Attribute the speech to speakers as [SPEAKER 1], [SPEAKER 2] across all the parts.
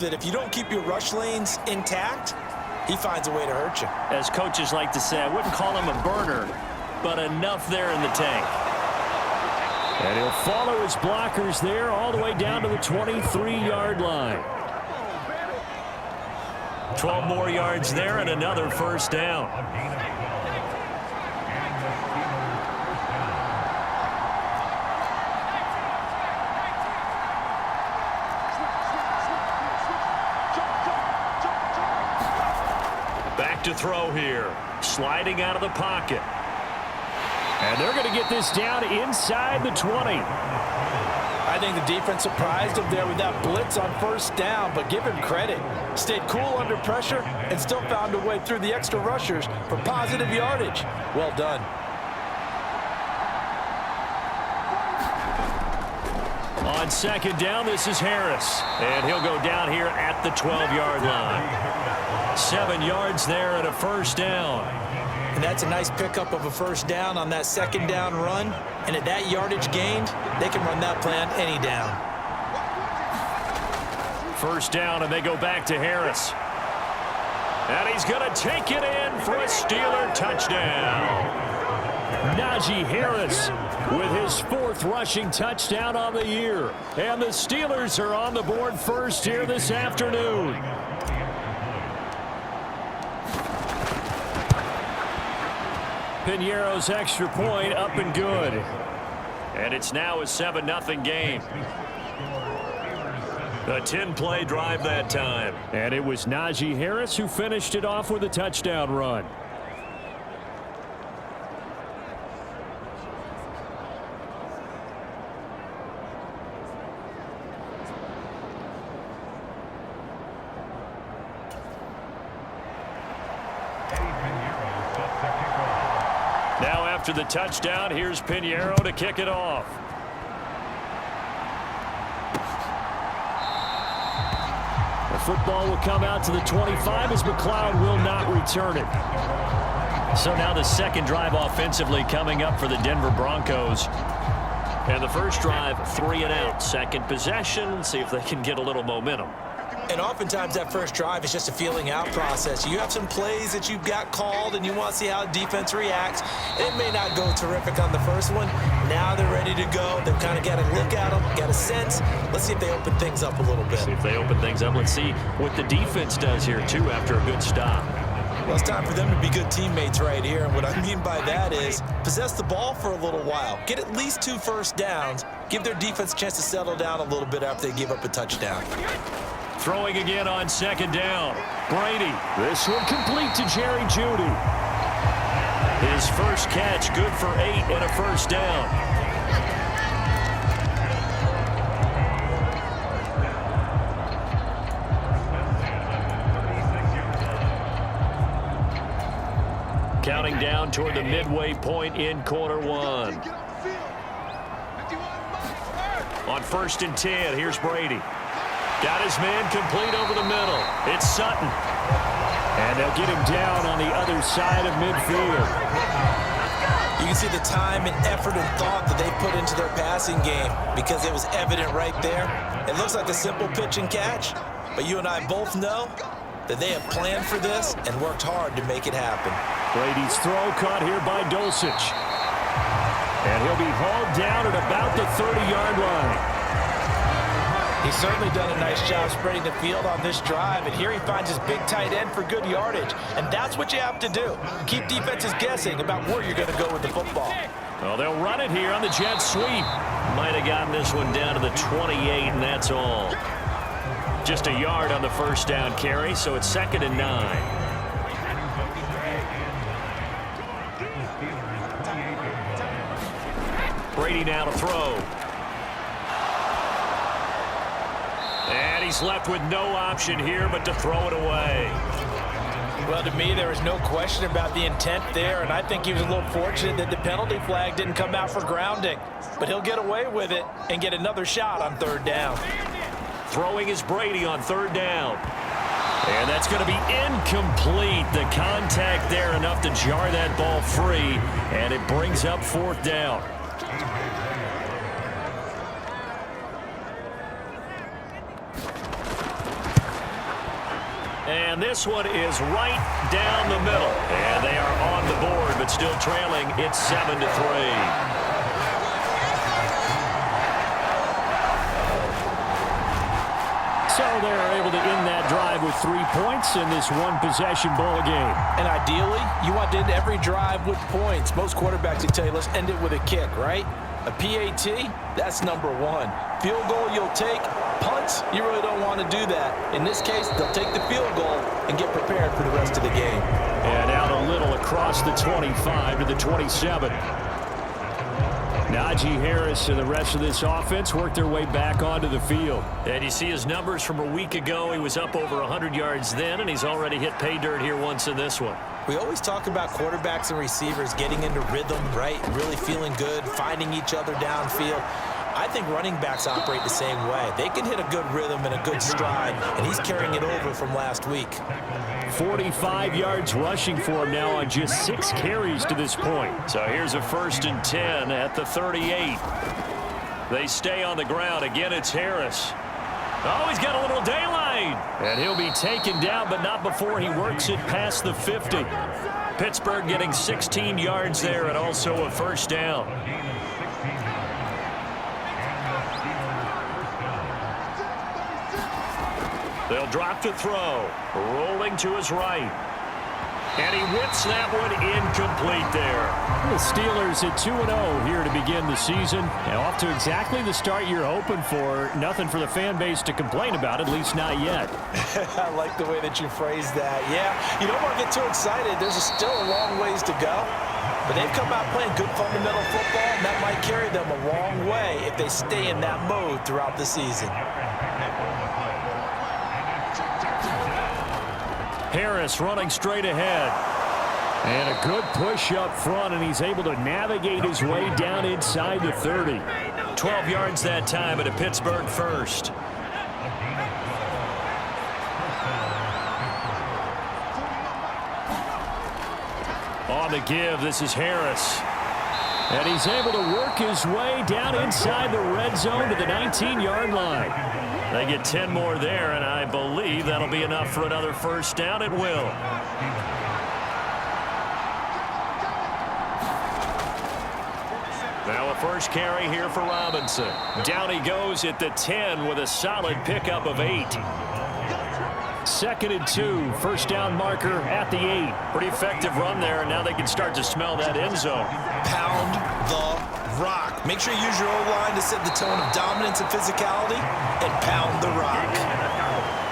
[SPEAKER 1] that if you don't keep your rush lanes intact, he finds a way to hurt you.
[SPEAKER 2] As coaches like to say, I wouldn't call him a burner, but enough there in the tank.
[SPEAKER 3] And he'll follow his blockers there all the way down to the 23-yard line.
[SPEAKER 2] 12 more yards there and another first down. Back to throw here. Sliding out of the pocket.
[SPEAKER 3] And they're going to get this down inside the 20.
[SPEAKER 1] I think the defense surprised him there with that blitz on first down, but give him credit. Stayed cool under pressure and still found a way through the extra rushers for positive yardage. Well done.
[SPEAKER 3] On second down, this is Harris.
[SPEAKER 2] And he'll go down here at the 12-yard line.
[SPEAKER 3] 7 yards there and a first down.
[SPEAKER 1] And that's a nice pickup of a first down on that second down run. And at that yardage gained, they can run that play on any down.
[SPEAKER 3] First down, and they go back to Harris. And he's going to take it in for a Steeler touchdown. Najee Harris with his 4th rushing touchdown on the year. And the Steelers are on the board first here this afternoon. Piñeiro's extra point up and good.
[SPEAKER 2] And it's now a 7-0 game. A 10-play drive that time.
[SPEAKER 3] And it was Najee Harris who finished it off with a touchdown run.
[SPEAKER 2] Now after the touchdown, here's Piñeiro to kick it off.
[SPEAKER 3] The football will come out to the 25 as McLeod will not return it.
[SPEAKER 2] So now the second drive offensively coming up for the Denver Broncos. And the first drive, 3 and out. Second possession, see if they can get a little momentum.
[SPEAKER 1] And oftentimes that first drive is just a feeling out process. You have some plays that you've got called and you want to see how defense reacts. It may not go terrific on the first one. Now they're ready to go. They've kind of got a look at them, got a sense. Let's see if they open things up a little bit.
[SPEAKER 2] See if they open things up. Let's see what the defense does here, too, after a good stop.
[SPEAKER 1] Well, it's time for them to be good teammates right here. And what I mean by that is possess the ball for a little while. Get at least 2 first downs. Give their defense a chance to settle down a little bit after they give up a touchdown.
[SPEAKER 3] Throwing again on second down. Brady. This one complete to Jerry Jeudy.
[SPEAKER 2] His first catch good for 8 and a first down. Counting down toward the midway point in quarter 1. On 1st and 10, here's Brady. Got his man complete over the middle. It's Sutton.
[SPEAKER 3] And they'll get him down on the other side of midfield.
[SPEAKER 1] You can see the time and effort and thought that they put into their passing game because it was evident right there. It looks like a simple pitch and catch, but you and I both know that they have planned for this and worked hard to make it happen.
[SPEAKER 3] Brady's throw caught here by Dulcich. And he'll be hauled down at about the 30-yard line.
[SPEAKER 1] He's certainly done a nice job spreading the field on this drive, and here he finds his big tight end for good yardage. And that's what you have to do. Keep defenses guessing about where you're going to go with the football.
[SPEAKER 2] Well, they'll run it here on the jet sweep. Might have gotten this one down to the 28, and that's all. Just a yard on the first down carry, so it's 2nd and 9. Brady now to throw. And he's left with no option here but to throw it away.
[SPEAKER 1] Well, to me, there was no question about the intent there, and I think he was a little fortunate that the penalty flag didn't come out for grounding. But he'll get away with it and get another shot on 3rd down.
[SPEAKER 2] Throwing is Brady on 3rd down. And that's going to be incomplete. The contact there enough to jar that ball free, and it brings up 4th down. And this one is right down the middle. And they are on the board, but still trailing. It's 7-3. So they're able to end that drive with 3 points in this one-possession ball game.
[SPEAKER 1] And ideally, you want to end every drive with points. Most quarterbacks would tell you, let's end it with a kick, right? A PAT, that's number one. Field goal you'll take. Punts, you really don't want to do that. In this case, they'll take the field goal and get prepared for the rest of the game.
[SPEAKER 2] And out a little across the 25 to the 27. Najee Harris and the rest of this offense work their way back onto the field. And you see his numbers from a week ago. He was up over 100 yards then, and he's already hit pay dirt here once in this one.
[SPEAKER 1] We always talk about quarterbacks and receivers getting into rhythm, right? Really feeling good, finding each other downfield. I think running backs operate the same way. They can hit a good rhythm and a good stride, and he's carrying it over from last week.
[SPEAKER 2] 45 yards rushing for him now on just 6 carries to this point. So here's a 1st and 10 at the 38. They stay on the ground. Again, it's Harris. Oh, he's got a little daylight. And he'll be taken down, but not before he works it past the 50. Pittsburgh getting 16 yards there and also a 1st down. They'll drop to throw. Rolling to his right. And he whips that one incomplete there.
[SPEAKER 3] The Steelers at 2-0 here to begin the season. And off to exactly the start you're hoping for. Nothing for the fan base to complain about, at least not yet.
[SPEAKER 1] I like the way that you phrased that. Yeah, you don't want to get too excited. There's still a long ways to go. But they've come out playing good fundamental football, and that might carry them a long way if they stay in that mode throughout the season.
[SPEAKER 2] Harris running straight ahead.
[SPEAKER 3] And a good push up front, and he's able to navigate his way down inside the 30.
[SPEAKER 2] 12 yards that time at a Pittsburgh 1st. On the give, this is Harris.
[SPEAKER 3] And he's able to work his way down inside the red zone to the 19-yard line.
[SPEAKER 2] They get 10 more there, and I believe that'll be enough for another 1st down. It will. Now a 1st carry here for Robinson. Down he goes at the 10 with a solid pickup of 8.
[SPEAKER 3] 2nd and 2, 1st down marker at the 8.
[SPEAKER 2] Pretty effective run there, and now they can start to smell that end zone.
[SPEAKER 1] Pound the rock. Make sure you use your O-line to set the tone of dominance and physicality, and pound the rock.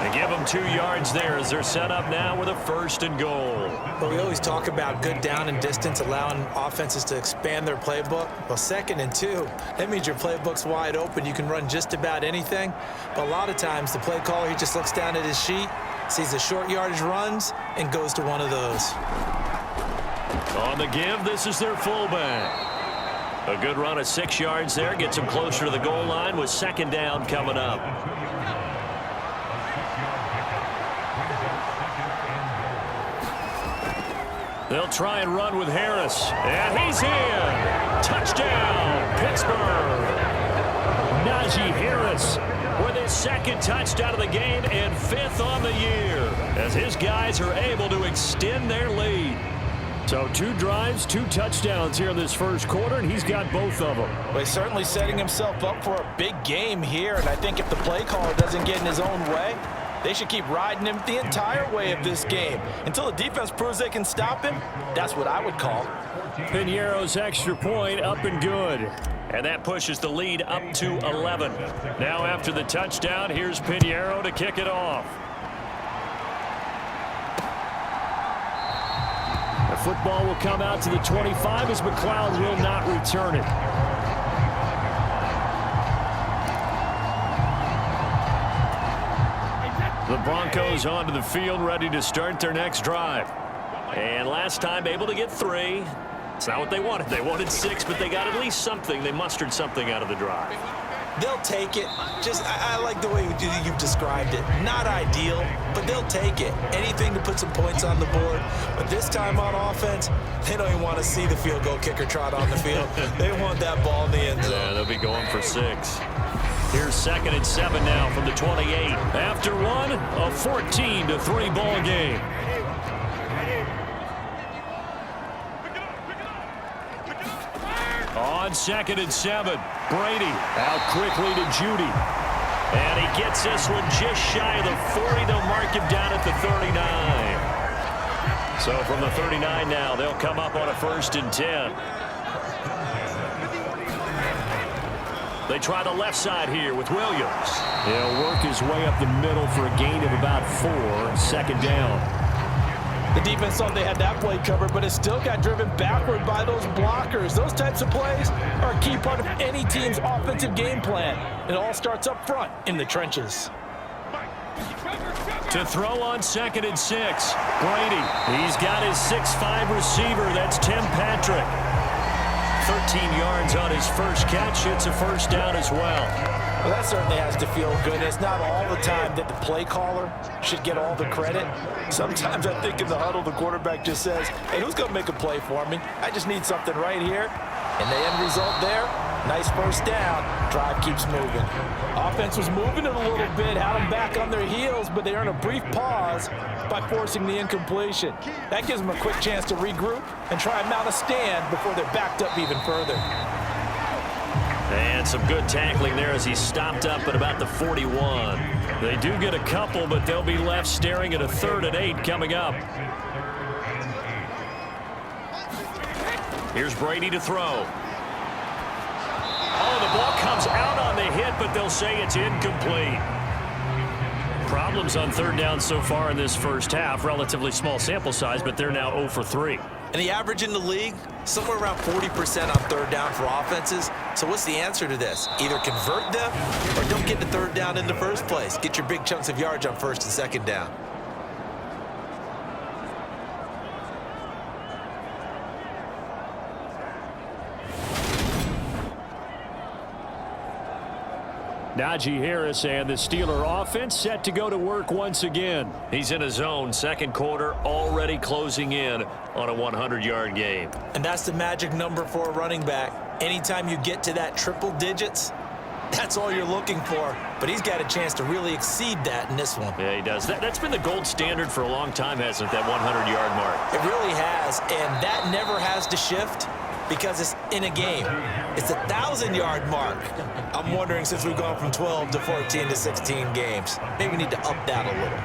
[SPEAKER 2] They give them 2 yards there as they're set up now with a 1st and goal.
[SPEAKER 1] But we always talk about good down and distance, allowing offenses to expand their playbook. Well, 2nd and 2, that means your playbook's wide open. You can run just about anything. But a lot of times, the play caller, he just looks down at his sheet, sees the short yardage runs, and goes to one of those.
[SPEAKER 2] On the give, this is their fullback. A good run of 6 yards there. Gets them closer to the goal line with 2nd down coming up. They'll try and run with Harris. And he's in. Touchdown, Pittsburgh.
[SPEAKER 3] Najee Harris
[SPEAKER 2] with his 2nd touchdown of the game and 5th on the year, as his guys are able to extend their lead.
[SPEAKER 3] So 2 drives, 2 touchdowns here in this 1st quarter, and he's got both of them.
[SPEAKER 1] Well, he's certainly setting himself up for a big game here, and I think if the play caller doesn't get in his own way, they should keep riding him the entire way of this game. Until the defense proves they can stop him, that's what I would call.
[SPEAKER 3] Piñeiro's extra point up and good.
[SPEAKER 2] And that pushes the lead up to 11. Now after the touchdown, here's Piñeiro to kick it off.
[SPEAKER 3] The football will come out to the 25 as McLeod will not return it.
[SPEAKER 2] The Broncos onto the field, ready to start their next drive. And last time able to get 3. It's not what they wanted. They wanted 6, but they got at least something. They mustered something out of the drive.
[SPEAKER 1] They'll take it. I like the way you've described it. Not ideal, but they'll take it. Anything to put some points on the board. But this time on offense, they don't even want to see the field goal kicker trot on the field. They want that ball in the end zone.
[SPEAKER 2] Yeah, they'll be going for 6. Here's 2nd and 7 now from the 28. After one, a 14-3 ball game. On 2nd and 7, Brady out quickly to Judy. And he gets this one just shy of the 40. They'll mark him down at the 39. So from the 39 now, they'll come up on a 1st and 10. They try the left side here with Williams. He'll work his way up the middle for a gain of about 4. 2nd down.
[SPEAKER 1] The defense thought they had that play covered, but it still got driven backward by those blockers. Those types of plays are a key part of any team's offensive game plan. It all starts up front in the trenches.
[SPEAKER 2] To throw on 2nd and 6, Brady. He's got his 6'5 receiver. That's Tim Patrick. 13 yards on his first catch. It's a 1st down as well.
[SPEAKER 1] Well, that certainly has to feel good. It's not all the time that the play caller should get all the credit. Sometimes I think in the huddle, the quarterback just says, hey, who's going to make a play for me? I just need something right here. And the end result there, nice 1st down. Drive keeps moving. Offense was moving it a little bit, had them back on their heels, but they earn a brief pause by forcing the incompletion. That gives them a quick chance to regroup and try and mount a stand before they're backed up even further.
[SPEAKER 2] And some good tackling there as he stopped up at about the 41. They do get a couple, but they'll be left staring at a 3rd and 8 coming up. Here's Brady to throw. Oh, the ball comes out on the hit, but they'll say it's incomplete. Problems on 3rd down so far in this first half. Relatively small sample size, but they're now 0 for 3.
[SPEAKER 1] And the average in the league, somewhere around 40% on 3rd down for offenses. So what's the answer to this? Either convert them or don't get the 3rd down in the first place. Get your big chunks of yards on 1st and 2nd down.
[SPEAKER 2] Najee Harris and the Steeler offense set to go to work once again. He's in his zone, 2nd quarter, already closing in on a 100-yard game.
[SPEAKER 1] And that's the magic number for a running back. Anytime you get to that triple digits, that's all you're looking for. But he's got a chance to really exceed that in this one.
[SPEAKER 2] Yeah, he does. That's been the gold standard for a long time, hasn't it, that 100-yard mark?
[SPEAKER 1] It really has, and that never has to shift because it's in a game. It's a 1,000-yard mark. I'm wondering, since we've gone from 12 to 14 to 16 games, maybe we need to up that a little.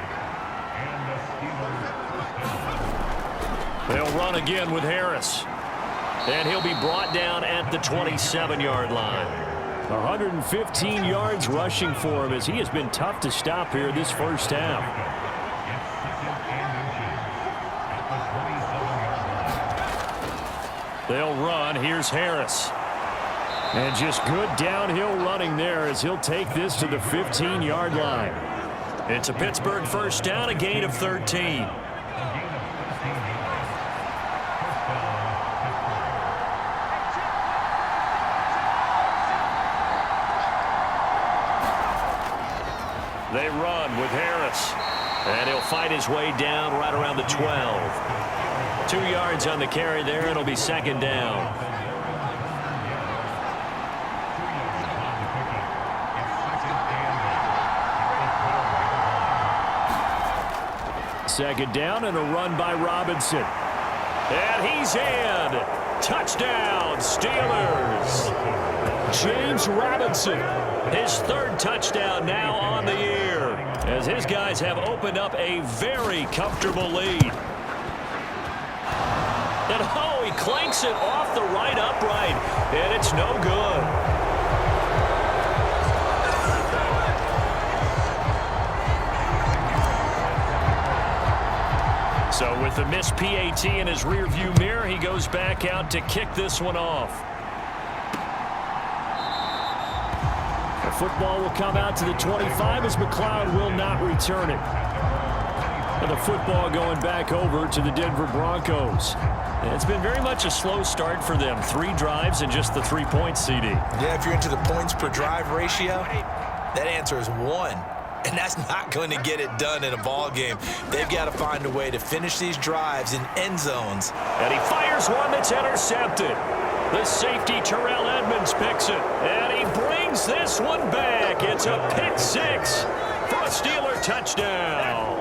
[SPEAKER 2] They'll run again with Harris. And he'll be brought down at the 27-yard line. 115 yards rushing for him as he has been tough to stop here this first half. They'll run. Here's Harris. And just good downhill running there as he'll take this to the 15-yard line. It's a Pittsburgh 1st down, a gain of 13. They run with Harris. And he'll fight his way down right around the 12. 2 yards on the carry there. It'll be 2nd down. Second down and a run by Robinson. And he's in. Touchdown, Steelers. James Robinson, his 3rd touchdown now on the year, as his guys have opened up a very comfortable lead. And oh, he clanks it off the right upright, and it's no good. So with the missed PAT in his rearview mirror, he goes back out to kick this one off. The football will come out to the 25 as McLeod will not return it. And the football going back over to the Denver Broncos. And it's been very much a slow start for them. 3 drives and just the 3 points, CD.
[SPEAKER 1] Yeah, if you're into the points per drive ratio, that answer is 1. And that's not going to get it done in a ball game. They've got to find a way to finish these drives in end zones.
[SPEAKER 2] And he fires one that's intercepted. The safety, Terrell Edmonds, picks it. And he brings this one back. back. It's a pick six for a Steeler touchdown.